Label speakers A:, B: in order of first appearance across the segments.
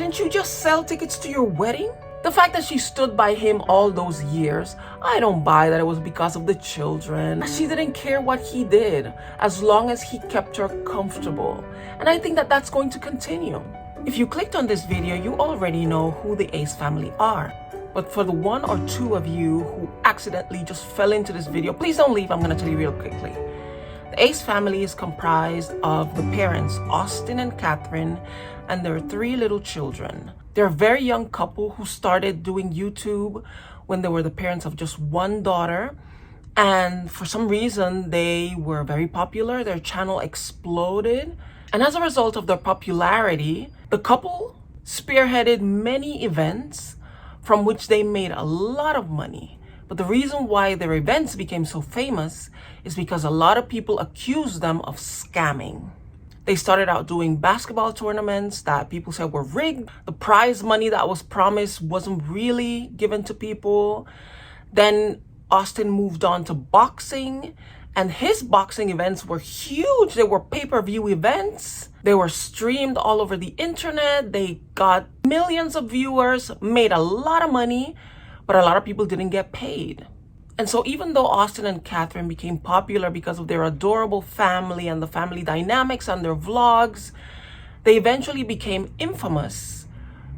A: Didn't you just sell tickets to your wedding? The fact that she stood by him all those years, I don't buy that it was because of the children. She didn't care what he did as long as he kept her comfortable. And I think that that's going to continue. If you clicked on this video, you already know who the Ace family are. But for the one or two of you who accidentally just fell into this video, please don't leave. I'm going to tell you real quickly. The Ace family is comprised of the parents, Austin and Catherine, and their 3 little children. They're a very young couple who started doing YouTube when they were the parents of just 1 daughter. And for some reason, they were very popular. Their channel exploded. And as a result of their popularity, the couple spearheaded many events from which they made a lot of money. But the reason why their events became so famous is because a lot of people accused them of scamming. They started out doing basketball tournaments that people said were rigged. The prize money that was promised wasn't really given to people. Then Austin moved on to boxing, and his boxing events were huge. They were pay-per-view events. They were streamed all over the internet. They got millions of viewers, made a lot of money, but a lot of people didn't get paid. And so even though Austin and Catherine became popular because of their adorable family and the family dynamics and their vlogs, they eventually became infamous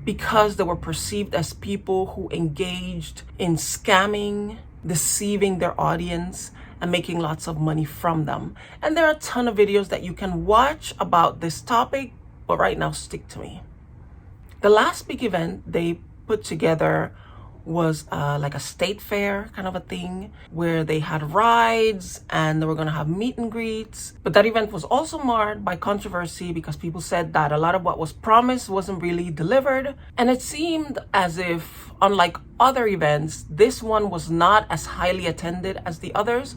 A: because they were perceived as people who engaged in scamming, deceiving their audience, and making lots of money from them. And there are a ton of videos that you can watch about this topic, but right now stick to me. The last big event they put together was like a state fair kind of a thing where they had rides and they were going to have meet and greets. But that event was also marred by controversy because people said that a lot of what was promised wasn't really delivered. And it seemed as if, unlike other events, this one was not as highly attended as the others,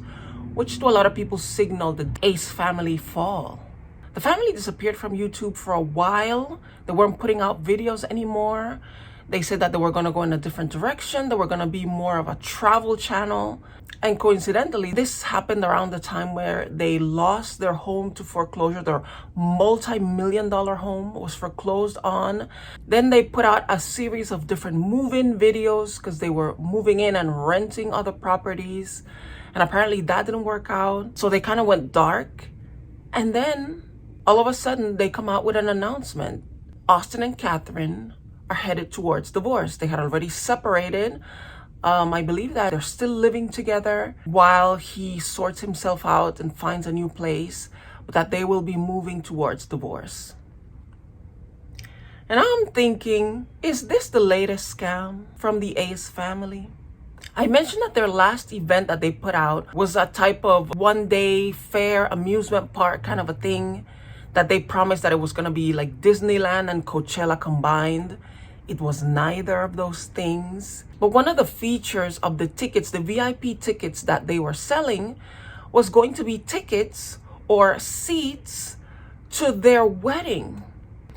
A: which to a lot of people signaled the Ace family fall. The family disappeared from YouTube for a while. They weren't putting out videos anymore. They said that they were going to go in a different direction. They were going to be more of a travel channel. And coincidentally, this happened around the time where they lost their home to foreclosure. Their multi-million-dollar home was foreclosed on. Then they put out a series of different move-in videos because they were moving in and renting other properties. And apparently that didn't work out. So they kind of went dark. And then all of a sudden, they come out with an announcement. Austin and Catherine are headed towards divorce. They had already separated. I believe that they're still living together while he sorts himself out and finds a new place, but that they will be moving towards divorce. And I'm thinking, is this the latest scam from the Ace family? I mentioned that their last event that they put out was a type of one-day fair amusement park kind of a thing that they promised that it was going to be like Disneyland and Coachella combined. It was neither of those things. But one of the features of the tickets, the VIP tickets that they were selling, was going to be tickets or seats to their wedding.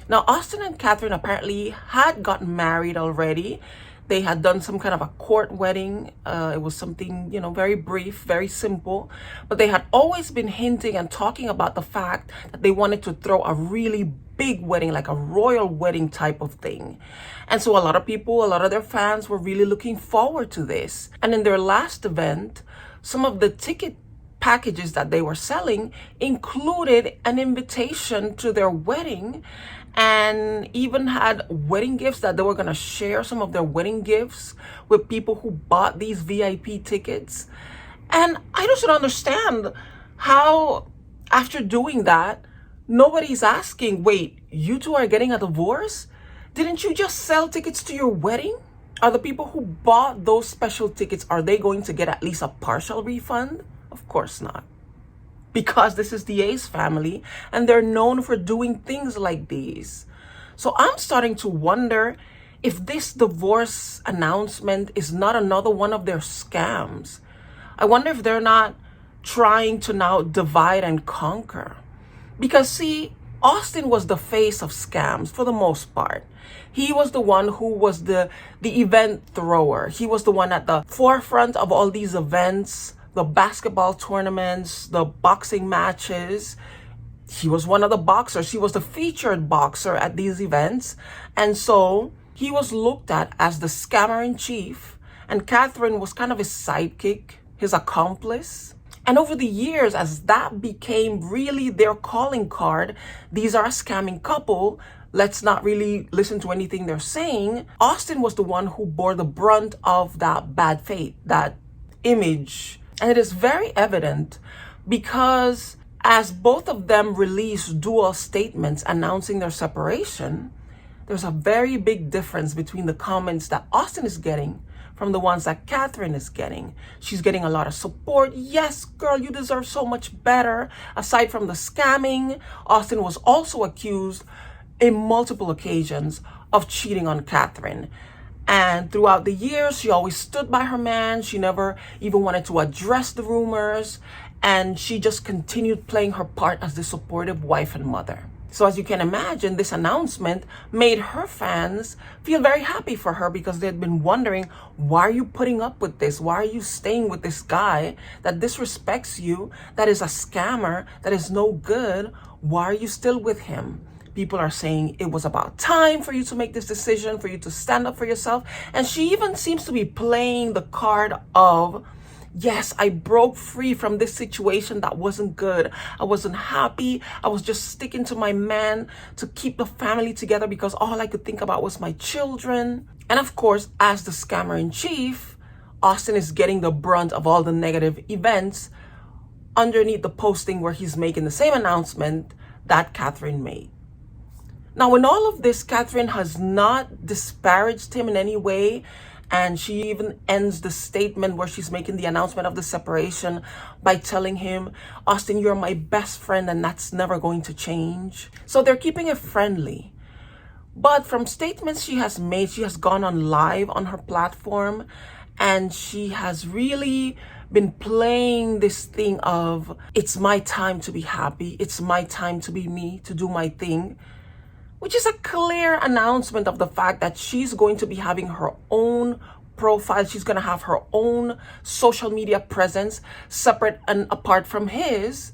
A: Now, Austin and Catherine apparently had gotten married already. They had done some kind of a court wedding. It was something, very brief, very simple. But they had always been hinting and talking about the fact that they wanted to throw a really big wedding, like a royal wedding type of thing. And so a lot of people, a lot of their fans were really looking forward to this. And in their last event, some of the ticket packages that they were selling included an invitation to their wedding, and even had wedding gifts that they were going to share some of their wedding gifts with people who bought these VIP tickets. And I just don't understand how, after doing that, nobody's asking, wait, you two are getting a divorce? Didn't you just sell tickets to your wedding? Are the people who bought those special tickets, are they going to get at least a partial refund? Of course not. Because this is the Ace family and they're known for doing things like these. So I'm starting to wonder if this divorce announcement is not another one of their scams. I wonder if they're not trying to now divide and conquer. Because see, Austin was the face of scams for the most part. He was the one who was the event thrower. He was the one at the forefront of all these events, the basketball tournaments, the boxing matches. he was one of the boxers. He was the featured boxer at these events. And so he was looked at as the scammer in chief. And Catherine was kind of his sidekick, his accomplice. And over the years, as that became really their calling card, these are a scamming couple, let's not really listen to anything they're saying. Austin was the one who bore the brunt of that bad fate, that image. And it is very evident because as both of them released dual statements announcing their separation, there's a very big difference between the comments that Austin is getting from the ones that Catherine is getting. She's getting a lot of support. Yes, girl, you deserve so much better. Aside from the scamming, Austin was also accused in multiple occasions of cheating on Catherine. And throughout the years, she always stood by her man. She never even wanted to address the rumors. And she just continued playing her part as the supportive wife and mother. So as you can imagine, this announcement made her fans feel very happy for her because they'd been wondering, why are you putting up with this? Why are you staying with this guy that disrespects you, that is a scammer, that is no good? Why are you still with him? People are saying it was about time for you to make this decision, for you to stand up for yourself. And she even seems to be playing the card of, yes, I broke free from this situation that wasn't good. I wasn't happy. I was just sticking to my man to keep the family together because all I could think about was my children. And of course, as the scammer in chief, Austin is getting the brunt of all the negative events underneath the posting where he's making the same announcement that Catherine made. Now, in all of this, Catherine has not disparaged him in any way. And she even ends the statement where she's making the announcement of the separation by telling him, Austin, you're my best friend and that's never going to change. So they're keeping it friendly. But from statements she has made, she has gone on live on her platform and she has really been playing this thing of, it's my time to be happy. It's my time to be me, to do my thing. Which is a clear announcement of the fact that she's going to be having her own profile. She's going to have her own social media presence separate and apart from his.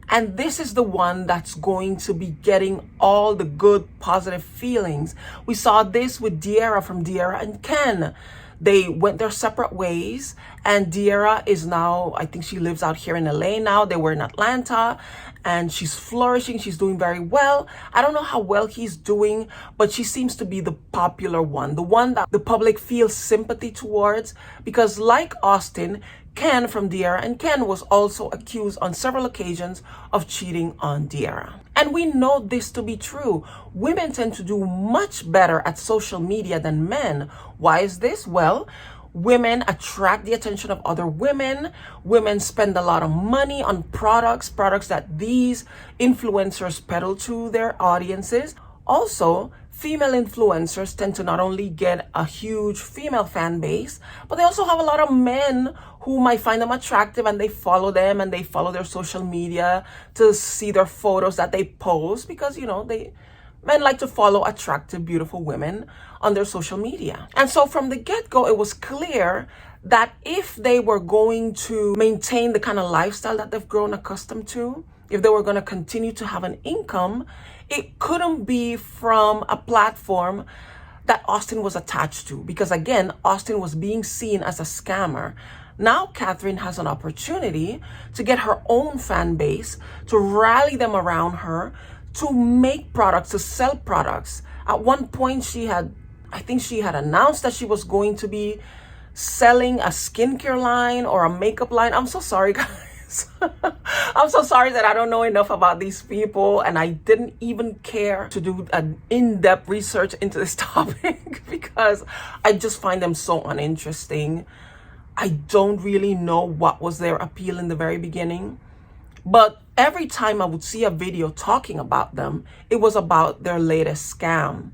A: And this is the one that's going to be getting all the good, positive feelings. We saw this with De'Ara from De'Ara and Ken. They went their separate ways, and De'Ara is now, I think she lives out here in LA now. They were in Atlanta, and she's flourishing. She's doing very well. I don't know how well he's doing, but she seems to be the popular one, the one that the public feels sympathy towards, because like Austin, Ken from De'Ara and Ken was also accused on several occasions of cheating on De'Ara. And we know this to be true. Women tend to do much better at social media than men. Why is this? Well, women attract the attention of other women. Women spend a lot of money on products that these influencers peddle to their audiences. Also, female influencers tend to not only get a huge female fan base, but they also have a lot of men who might find them attractive and they follow them and they follow their social media to see their photos that they post because, men like to follow attractive, beautiful women on their social media. And so from the get-go, it was clear that if they were going to maintain the kind of lifestyle that they've grown accustomed to, if they were going to continue to have an income, it couldn't be from a platform that Austin was attached to. Because again, Austin was being seen as a scammer. Now Catherine has an opportunity to get her own fan base, to rally them around her, to make products, to sell products. At one point I think she had announced that she was going to be selling a skincare line or a makeup line. I'm so sorry, guys. I'm so sorry that I don't know enough about these people and I didn't even care to do an in-depth research into this topic because I just find them so uninteresting. I don't really know what was their appeal in the very beginning, but every time I would see a video talking about them, it was about their latest scam.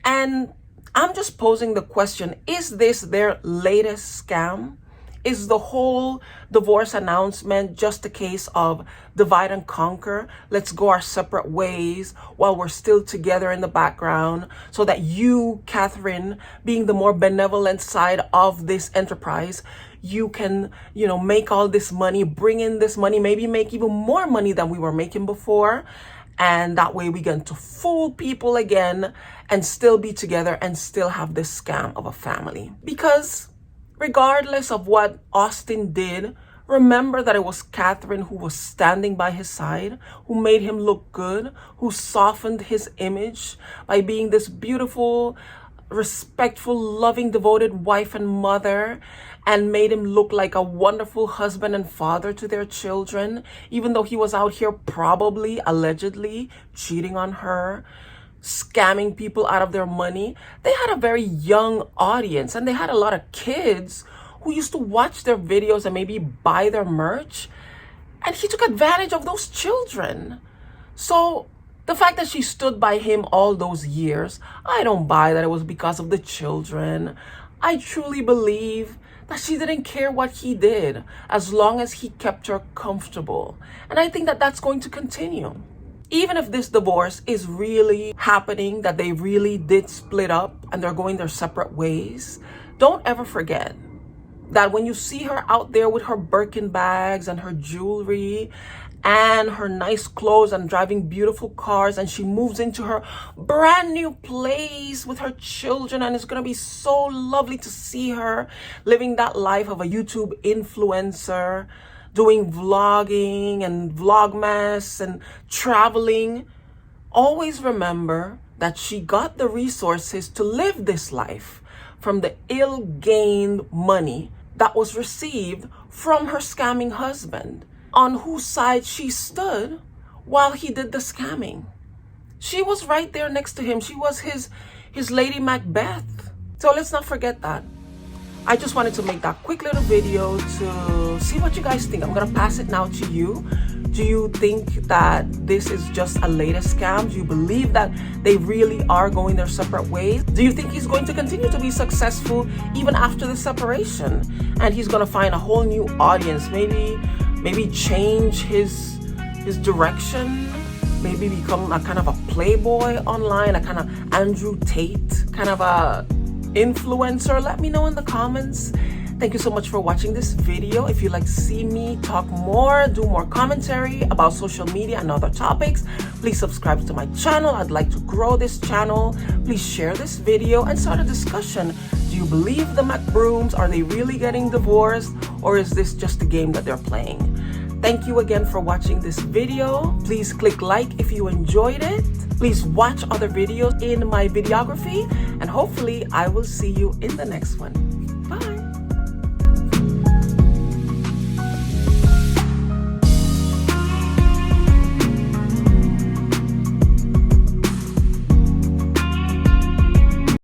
A: And I'm just posing the question, is this their latest scam? Is the whole divorce announcement just a case of divide and conquer? Let's go our separate ways while we're still together in the background, so that you, Catherine, being the more benevolent side of this enterprise, you can, make all this money, bring in this money, maybe make even more money than we were making before. And that way we get to fool people again and still be together and still have this scam of a family. Because regardless of what Austin did, remember that it was Catherine who was standing by his side, who made him look good, who softened his image by being this beautiful, respectful, loving, devoted wife and mother, and made him look like a wonderful husband and father to their children, even though he was out here probably, allegedly, cheating on her, scamming people out of their money. They had a very young audience, and they had a lot of kids who used to watch their videos and maybe buy their merch, and he took advantage of those children. So the fact that she stood by him all those years, I don't buy that it was because of the children. I truly believe that she didn't care what he did as long as he kept her comfortable. And I think that that's going to continue. Even if this divorce is really happening, that they really did split up and they're going their separate ways, don't ever forget that when you see her out there with her Birkin bags and her jewelry and her nice clothes and driving beautiful cars, and she moves into her brand new place with her children, and it's going to be so lovely to see her living that life of a YouTube influencer, doing vlogging and vlogmas and traveling. Always remember that she got the resources to live this life from the ill-gained money that was received from her scamming husband, on whose side she stood while he did the scamming. She was right there next to him. She was his Lady Macbeth. So let's not forget that. I just wanted to make that quick little video to see what you guys think. I'm going to pass it now to you. Do you think that this is just a latest scam? Do you believe that they really are going their separate ways? Do you think he's going to continue to be successful even after the separation? And he's going to find a whole new audience, maybe change his direction, maybe become a kind of a playboy online, a kind of Andrew Tate kind of a influencer? Let me know in the comments. Thank you so much for watching this video. If you'd like to see me talk more, do more commentary about social media and other topics, please subscribe to my channel. I'd like to grow this channel. Please share this video and start a discussion. Do you believe the Mcbrooms? Are they really getting divorced? Or is this just a game that they're playing? Thank you again for watching this video. Please click like if you enjoyed it. Please watch other videos in my videography, and hopefully I will see you in the next one. Bye.